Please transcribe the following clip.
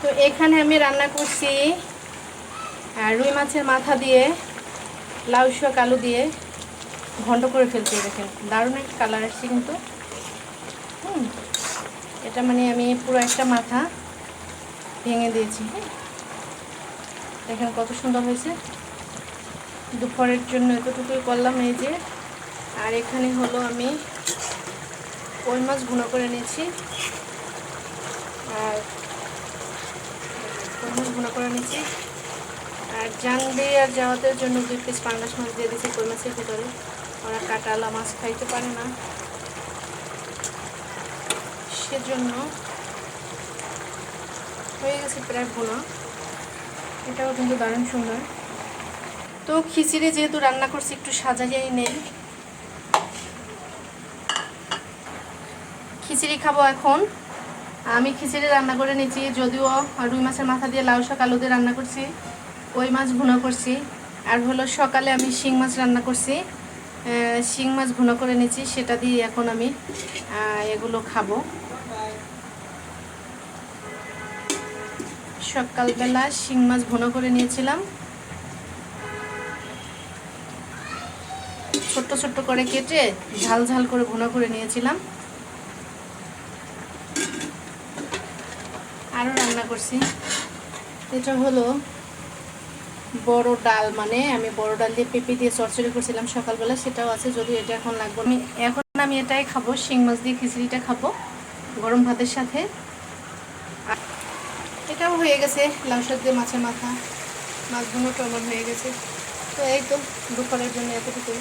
তো এখানে আমি রান্না করছি রুই মাছের মাথা দিয়ে লাউ শাক আলু দিয়ে ঘন্ট করে ফেলছি। দেখেন দারুণ একটা কালার আসছে কিন্তু। এটা মানে আমি পুরো একটা মাথা ভেঙে দিয়েছি। হ্যাঁ, দেখেন কত সুন্দর হয়েছে। দুপুরের জন্য এতটুকুই করলাম এই যে। আর এখানে হলো আমি কই মাছ ভুনা করে নিয়েছি, আর কই মাছ ভুনা করে নিয়েছি। আর জানবি আর যাওয়াদের জন্য 2 পিস পাঙ্গাস মাছ দিয়ে দিয়েছি কই মাছের ভিতরে। ওরা কাঁটালা মাছ খাইতে পারে না, সেজন্য হয়ে গেছে প্রায় ভুনা। এটাও কিন্তু দারুণ সুন্দর। তো খিচুড়ি যেহেতু রান্না করছি একটু সাজাইয়াই নেই। খিচুড়ি খাবো এখন। আমি খিচুড়ি রান্না করে নিয়েছি, যদিও রুই মাছের মাথা দিয়ে লাউ শাক আলু দিয়ে রান্না করছি, কই মাছ ভুনা করছি, আর হলো সকালে আমি শিং মাছ রান্না করছি, শিং মাছ ভুনা করে নিয়েছি, সেটা দিয়ে এখন আমি এগুলো খাবো। সকালবেলা শিং মাছ ভুনা করে নিয়েছিলাম, ছোট্ট ছোট্ট করে কেটে ঝাল ঝাল করে ভুনা করে নিয়েছিলাম। আরও রান্না করছি, এটা হলো বড় ডাল, মানে আমি বড় ডাল দিয়ে পেঁপে দিয়ে চচ্চড়ি করছিলাম সকালবেলা, সেটাও আছে, যদিও এটা এখন লাগবে। আমি এটাই খাবো, শিং মাছ দিয়ে খিচুড়িটা খাবো গরম ভাতের সাথে। এটাও হয়ে গেছে, লাউ শাক দিয়ে মাছের মাথা, মাছ ভুনোটা আমার হয়ে গেছে। তো এই তো দুপুরের জন্য এতটুকুই।